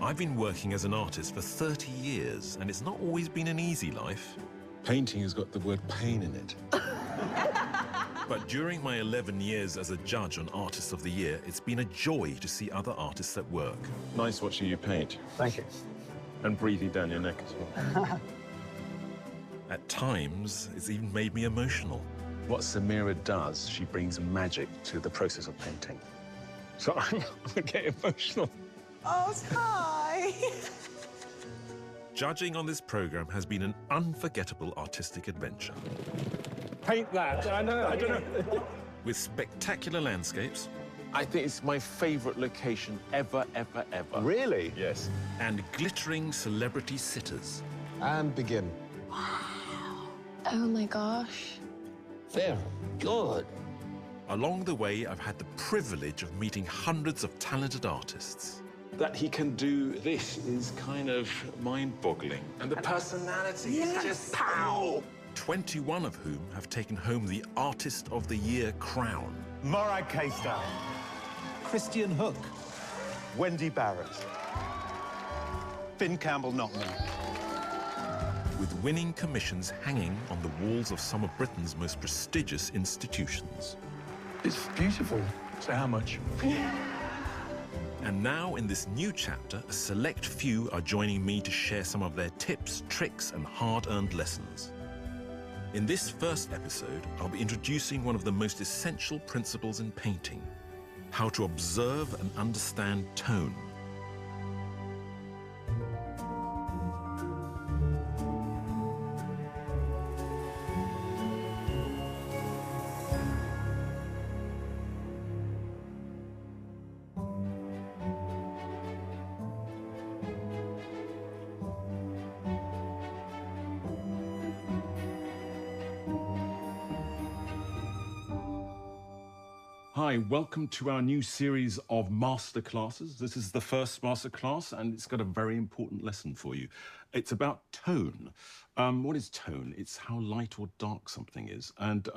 I've been working as an artist for 30 years, and it's not always been an easy life. Painting has got the word pain in it. But during my 11 years as a judge on Artist of the Year, it's been a joy to see other artists at work. Nice watching you paint. Thank you. And breathing down your neck as well. At times, it's even made me emotional. What Samira does, she brings magic to the process of painting. So I'm gonna get emotional. Oh, Ty! Judging on this program has been an unforgettable artistic adventure. Paint that. I don't know. With spectacular landscapes. I think it's my favorite location ever. Really? Yes. And glittering celebrity sitters. And begin. Oh my gosh. Very good. Along the way, I've had the privilege of meeting hundreds of talented artists. That he can do this is kind of mind-boggling. And the personality is just pow! 21 of whom have taken home the Artist of the Year crown. Morag Keister. Christian Hook. Wendy Barrett. Finn Campbell-Knockman. With winning commissions hanging on the walls of some of Britain's most prestigious institutions. It's beautiful. So how much? And now, in this new chapter, a select few are joining me to share some of their tips, tricks, and hard-earned lessons. In this first episode, I'll be introducing one of the most essential principles in painting: how to observe and understand tone. Hi, welcome to our new series of masterclasses. This is the first masterclass, and it's got a very important lesson for you. It's about tone. What is tone? It's how light or dark something is. And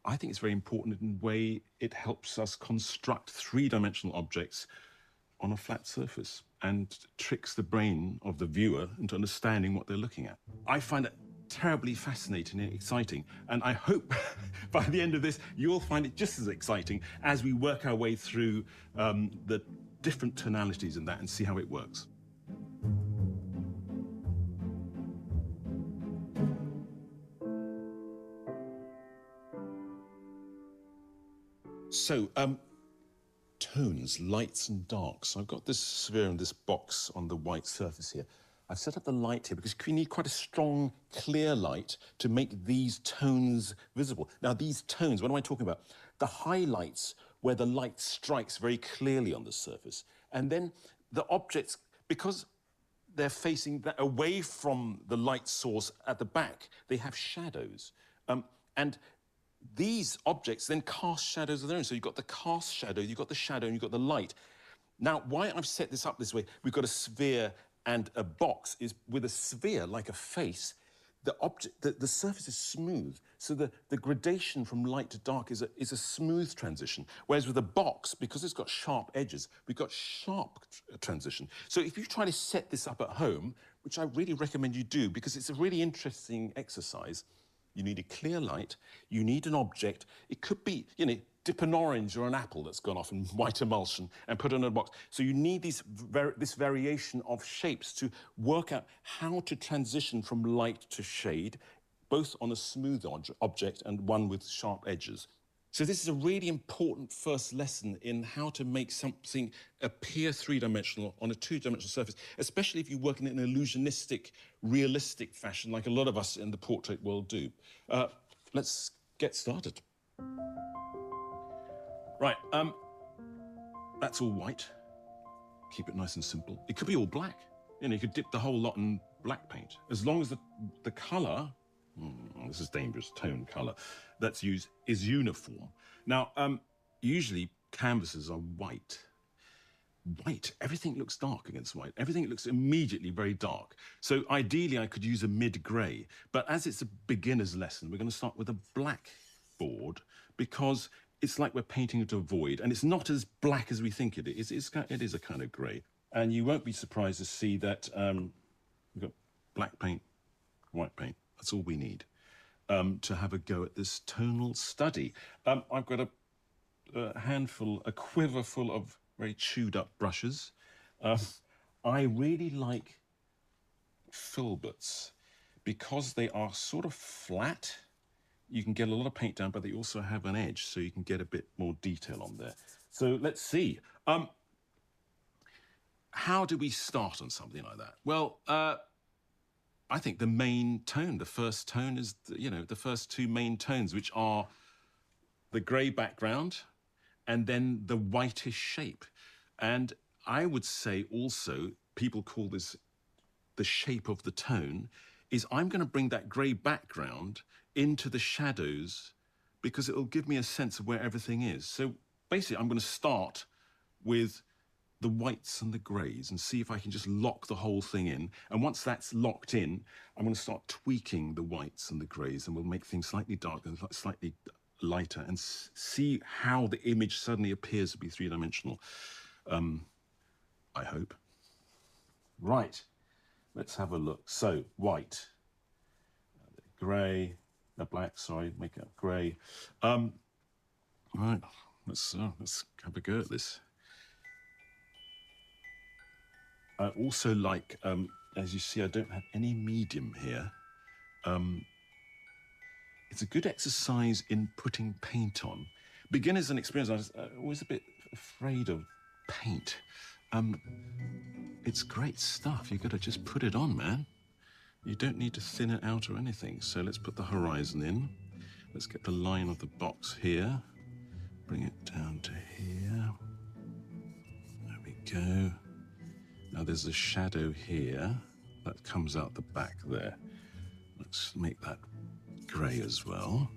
I think it's very important in the way it helps us construct three-dimensional objects on a flat surface and tricks the brain of the viewer into understanding what they're looking at. I find it terribly fascinating and exciting, and I hope by the end of this you'll find it just as exciting as we work our way through the different tonalities in that and see how it works. So, tones, lights and darks. So I've got this sphere and this box on the white surface here. I've set up the light here because we need quite a strong, clear light to make these tones visible. Now, these tones, what am I talking about? The highlights where the light strikes very clearly on the surface. And then the objects, because they're facing away from the light source at the back, they have shadows. And these objects then cast shadows of their own. So you've got the cast shadow, you've got the shadow, and you've got the light. Now, why I've set this up this way, we've got a sphere and a box is with a sphere like a face. The surface is smooth, so the gradation from light to dark is a smooth transition. Whereas with a box, because it's got sharp edges, we've got sharp transition. So if you try to set this up at home, which I really recommend you do, because it's a really interesting exercise, you need a clear light, you need an object. It could be, dip an orange or an apple that's gone off in white emulsion and put it in a box. So you need this variation of shapes to work out how to transition from light to shade, both on a smooth object and one with sharp edges. So this is a really important first lesson in how to make something appear three-dimensional on a two-dimensional surface, especially if you work in an illusionistic, realistic fashion like a lot of us in the portrait world do. Let's get started. Right, that's all white. Keep it nice and simple. It could be all black. You could dip the whole lot in black paint. As long as the colour, this is dangerous, tone colour, that's used is uniform. Now, usually canvases are white. White, everything looks dark against white. Everything looks immediately very dark. So ideally I could use a mid-grey, but as it's a beginner's lesson, we're going to start with a black board because it's like we're painting into a void, and it's not as black as we think it is. It is a kind of grey. And you won't be surprised to see that we've got black paint, white paint. That's all we need to have a go at this tonal study. I've got a handful, a quiver full of very chewed up brushes. I really like filberts because they are sort of flat. You can get a lot of paint down, but they also have an edge, so you can get a bit more detail on there. So let's see. How do we start on something like that? Well, I think the main tone, the first tone is, the first two main tones, which are the grey background and then the whitish shape. And I would say also, people call this the shape of the tone, is I'm going to bring that grey background into the shadows because it'll give me a sense of where everything is. So basically, I'm going to start with the whites and the greys and see if I can just lock the whole thing in. And once that's locked in, I'm going to start tweaking the whites and the greys, and we'll make things slightly darker, slightly lighter, and see how the image suddenly appears to be three-dimensional. I hope. Right, let's have a look. So, white, grey, black, sorry, make it grey. Right, let's have a go at this. I also like, as you see, I don't have any medium here. It's a good exercise in putting paint on. Beginners and experienced artists are always a bit afraid of paint. It's great stuff. You've got to just put it on, man. You don't need to thin it out or anything. So let's put the horizon in. Let's get the line of the box here. Bring it down to here. There we go. Now there's a shadow here that comes out the back there. Let's make that grey as well.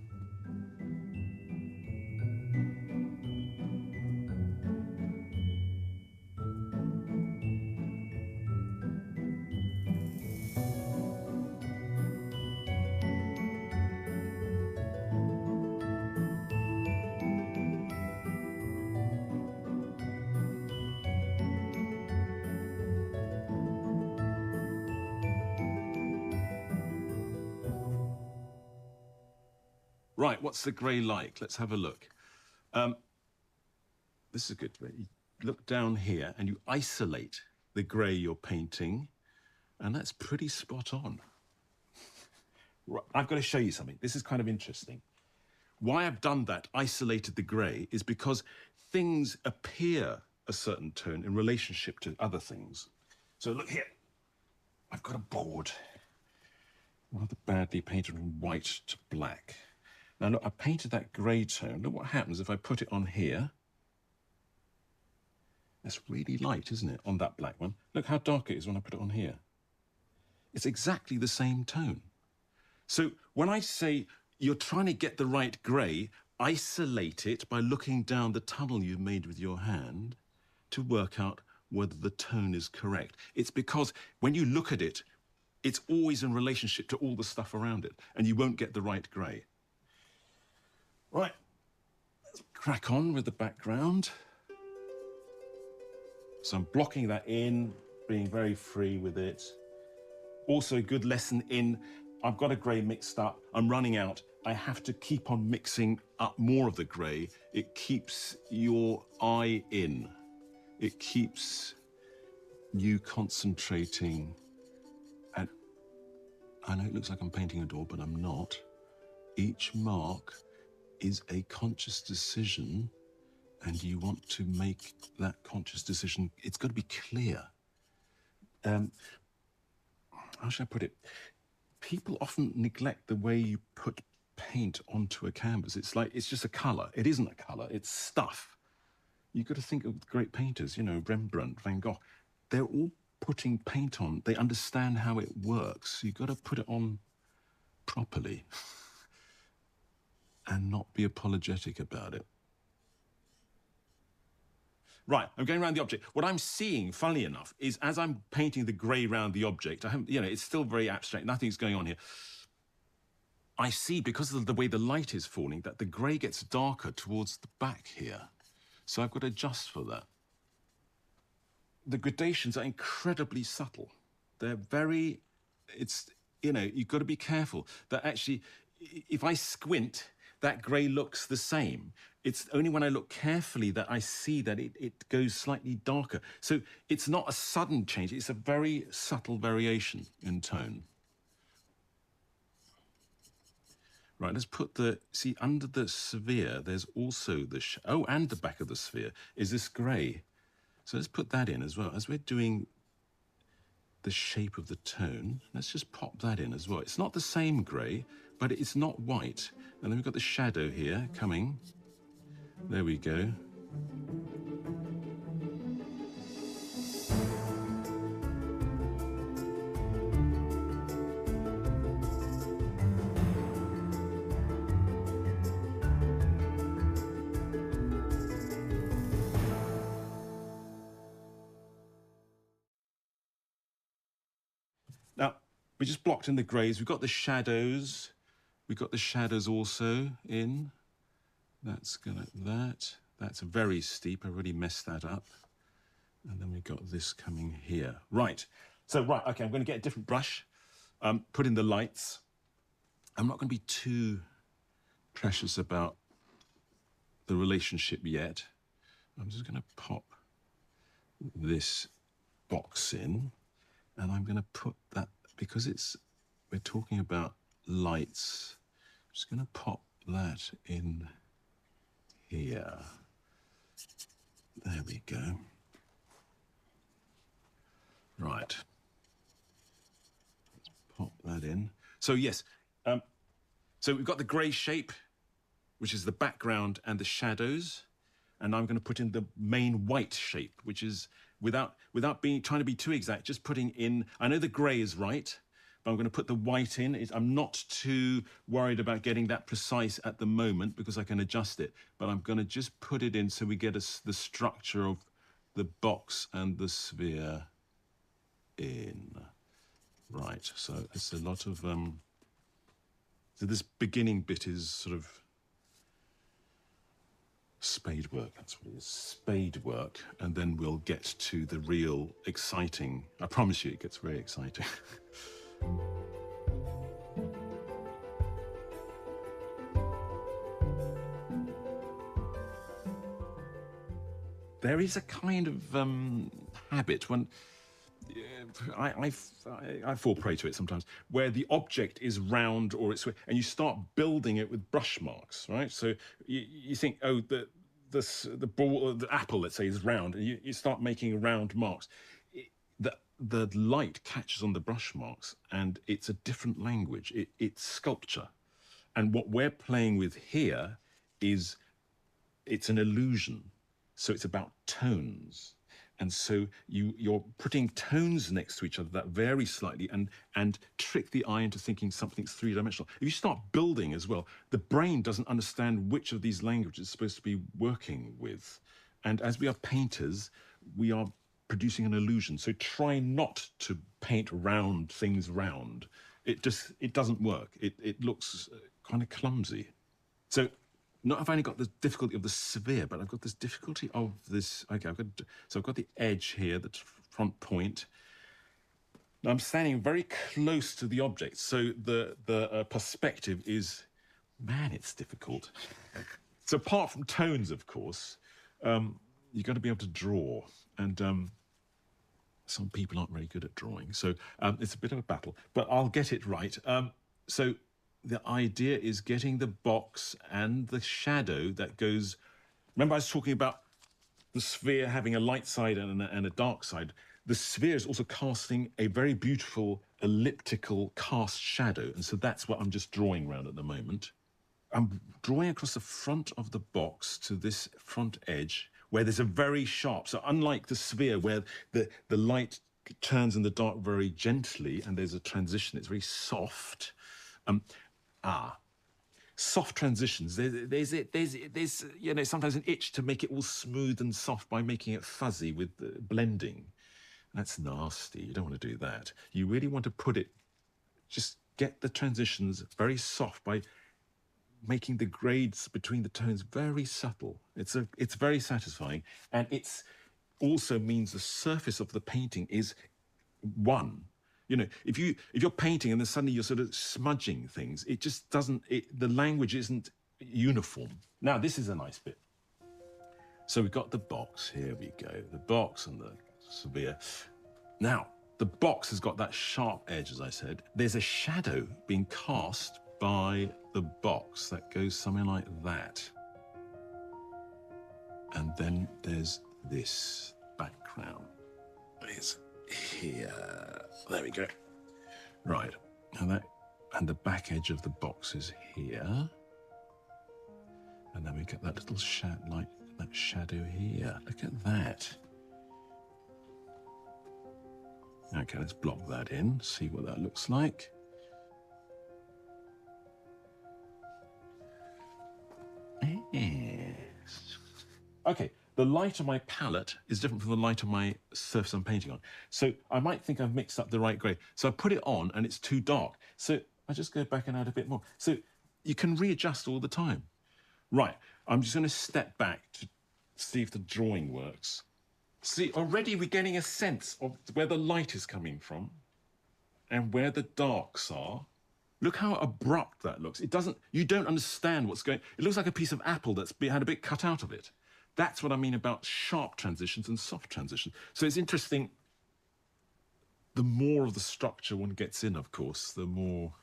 Right, what's the grey like? Let's have a look. This is good. You look down here and you isolate the grey you're painting, and that's pretty spot on. Right, I've got to show you something. This is kind of interesting. Why I've done that, isolated the grey, is because things appear a certain tone in relationship to other things. So look here. I've got a board, rather badly painted from white to black. Now, look, I painted that grey tone. Look what happens if I put it on here. That's really light, isn't it, on that black one? Look how dark it is when I put it on here. It's exactly the same tone. So when I say you're trying to get the right grey, isolate it by looking down the tunnel you've made with your hand to work out whether the tone is correct. It's because when you look at it, it's always in relationship to all the stuff around it, and you won't get the right grey. Right, let's crack on with the background. So I'm blocking that in, being very free with it. Also a good lesson in, I've got a grey mixed up, I'm running out. I have to keep on mixing up more of the grey. It keeps your eye in. It keeps you concentrating. And I know it looks like I'm painting a door, but I'm not. Each mark is a conscious decision, and you want to make that conscious decision. It's got to be clear. How should I put it? People often neglect the way you put paint onto a canvas. It's like, it's just a colour. It isn't a colour, it's stuff. You've got to think of great painters, you know, Rembrandt, Van Gogh. They're all putting paint on. They understand how it works. You've got to put it on properly and not be apologetic about it. Right, I'm going around the object. What I'm seeing, funnily enough, is as I'm painting the grey around the object, I haven't, it's still very abstract, nothing's going on here. I see, because of the way the light is falling, that the grey gets darker towards the back here. So I've got to adjust for that. the gradations are incredibly subtle. They're very, it's, you know, you've got to be careful that actually, if I squint, that grey looks the same. It's only when I look carefully that I see that it goes slightly darker. So it's not a sudden change, it's a very subtle variation in tone. Right, let's put the, see, under the sphere, there's also the, oh, and the back of the sphere is this grey. So let's put that in as well. As we're doing the shape of the tone, let's just pop that in as well. It's not the same grey, but it's not white. And then we've got the shadow here coming. There we go. Now, we just blocked in the greys. We've got the shadows. We've got the shadows also in. That's going like that. That's very steep. I already messed that up. And then we've got this coming here. Right. So, right, okay, I'm going to get a different brush, put in the lights. I'm not going to be too precious about the relationship yet. I'm just going to pop this box in. And I'm going to put that, because we're talking about lights, I'm just going to pop that in here. There we go. Right. Let's pop that in. So yes, so we've got the grey shape, which is the background and the shadows. And I'm going to put in the main white shape, which is without trying to be too exact, just putting in, I know the grey is right, but I'm going to put the white in. I'm not too worried about getting that precise at the moment because I can adjust it, but I'm going to just put it in so we get the structure of the box and the sphere in. Right, so it's a lot of, so this beginning bit is sort of spade work, that's what it is, spade work, and then we'll get to the real exciting, I promise you it gets very exciting. There is a kind of habit when, I fall prey to it sometimes, where the object is round or it's, and you start building it with brush marks, right? So you think, oh, the ball, the apple, let's say, is round, and you start making round marks. The light catches on the brush marks, and it's a different language. It's sculpture, and what we're playing with here is it's an illusion. So it's about tones. And so you're putting tones next to each other that vary slightly and trick the eye into thinking something's three-dimensional. If you start building as well, the brain doesn't understand which of these languages it's supposed to be working with. And as we are painters, we are producing an illusion. So try not to paint round things round. It doesn't work. It looks kind of clumsy. So not I've only got the difficulty of the sphere, but I've got this difficulty of this. Okay, I've got the edge here, the front point. Now I'm standing very close to the object, so the perspective is, man, it's difficult. So apart from tones, of course, you've got to be able to draw, and some people aren't very good at drawing, so it's a bit of a battle, but I'll get it right. So the idea is getting the box and the shadow that goes. Remember, I was talking about the sphere having a light side and a dark side. The sphere is also casting a very beautiful elliptical cast shadow, and so that's what I'm just drawing around at the moment. I'm drawing across the front of the box to this front edge where there's a very sharp, so unlike the sphere where the light turns in the dark very gently and there's a transition, it's very soft. Soft transitions. There's you know, sometimes an itch to make it all smooth and soft by making it fuzzy with blending. That's nasty. You don't want to do that. You really want to put it, just get the transitions very soft by making the grades between the tones very subtle. It's very satisfying, and it's also means the surface of the painting is one. You know, if you're painting and then suddenly you're sort of smudging things, it just doesn't, the language isn't uniform. Now, this is a nice bit. So we've got the box, here we go, the box and the severe. Now, the box has got that sharp edge, as I said. There's a shadow being cast by the box that goes something like that. And then there's this background. It's here. There we go. Right. And the back edge of the box is here. And then we get that little that shadow here. Look at that. Okay, let's block that in, see what that looks like. Yes. Okay, the light on my palette is different from the light on my surface I'm painting on. So I might think I've mixed up the right grade. So I put it on and it's too dark. So I just go back and add a bit more. So you can readjust all the time. Right, I'm just going to step back to see if the drawing works. See, already we're getting a sense of where the light is coming from and where the darks are. Look how abrupt that looks. It doesn't, you don't understand what's going, it looks like a piece of apple that's had a bit cut out of it. That's what I mean about sharp transitions and soft transitions. So it's interesting, the more of the structure one gets in, of course, the more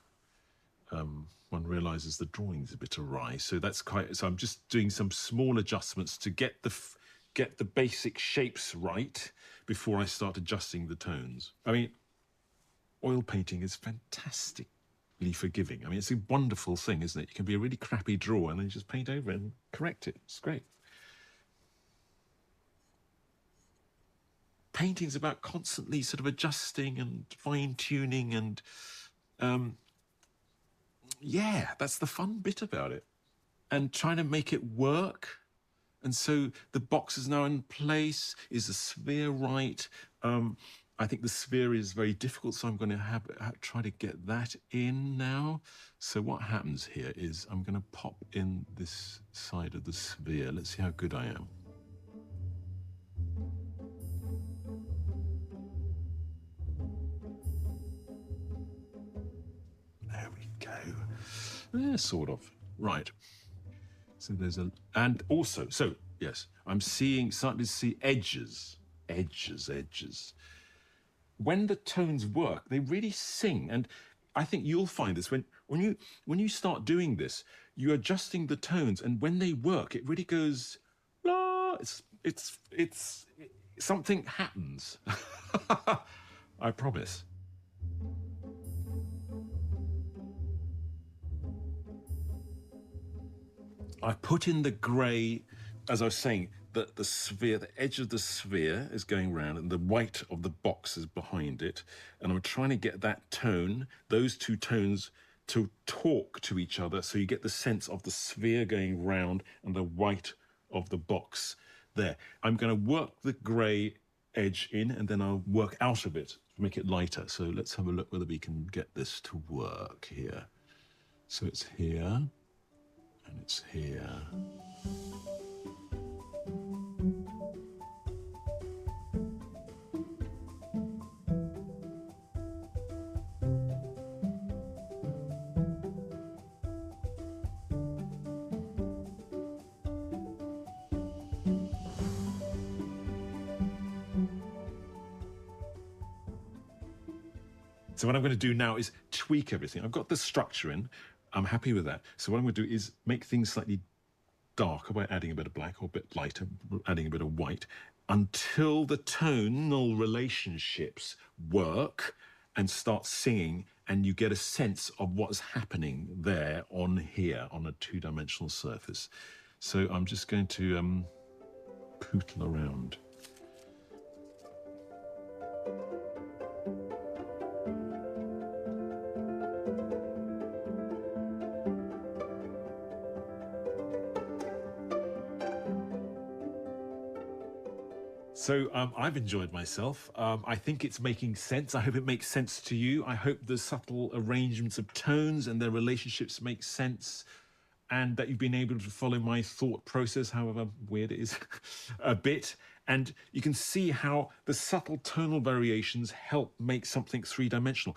one realizes the drawing's a bit awry. So that's so I'm just doing some small adjustments to get the basic shapes right before I start adjusting the tones. I mean, oil painting is fantastically forgiving. I mean, it's a wonderful thing, isn't it? You can be a really crappy drawer and then you just paint over it and correct it. It's great. Painting's about constantly sort of adjusting and fine-tuning and, yeah, that's the fun bit about it. And trying to make it work. And so the box is now in place. Is the sphere right? I think the sphere is very difficult, so I'm going to try to get that in now. So what happens here is I'm going to pop in this side of the sphere. Let's see how good I am. There we go. Yeah, sort of. Right. So there's and also, so yes, I'm starting to see edges. When the tones work, they really sing. And I think you'll find this when you start doing this, you're adjusting the tones, and when they work, it really goes, la, it's something happens. I promise. I put in the grey, as I was saying, the sphere, the edge of the sphere is going round and the white of the box is behind it. And I'm trying to get that tone, those two tones, to talk to each other so you get the sense of the sphere going round and the white of the box there. I'm going to work the grey edge in and then I'll work out of it to make it lighter. So let's have a look whether we can get this to work here. So it's here. And it's here. So what I'm going to do now is tweak everything. I've got the structure in. I'm happy with that. So what I'm going to do is make things slightly darker by adding a bit of black, or a bit lighter, adding a bit of white, until the tonal relationships work and start singing, and you get a sense of what's happening there on here on a two-dimensional surface. So I'm just going to pootle around. So I've enjoyed myself. I think it's making sense. I hope it makes sense to you. I hope the subtle arrangements of tones and their relationships make sense, and that you've been able to follow my thought process, however weird it is, a bit. And you can see how the subtle tonal variations help make something three-dimensional.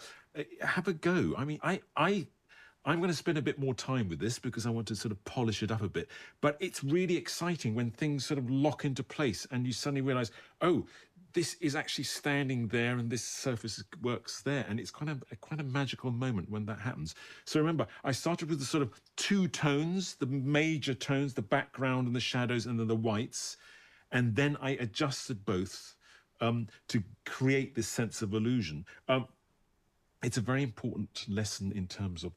Have a go. I mean, I'm going to spend a bit more time with this because I want to sort of polish it up a bit. But it's really exciting when things sort of lock into place and you suddenly realize, oh, this is actually standing there and this surface works there. And it's quite a magical moment when that happens. So remember, I started with the sort of two tones, the major tones, the background and the shadows and then the whites. And then I adjusted both to create this sense of illusion. It's a very important lesson in terms of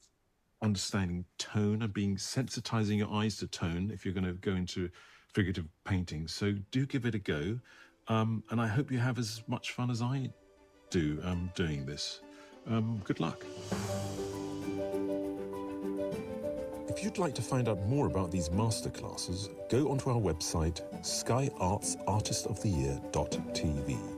understanding tone and sensitizing your eyes to tone if you're going to go into figurative painting. So do give it a go. And I hope you have as much fun as I do doing this. Good luck. If you'd like to find out more about these masterclasses, go onto our website, skyartsartistoftheyear.tv.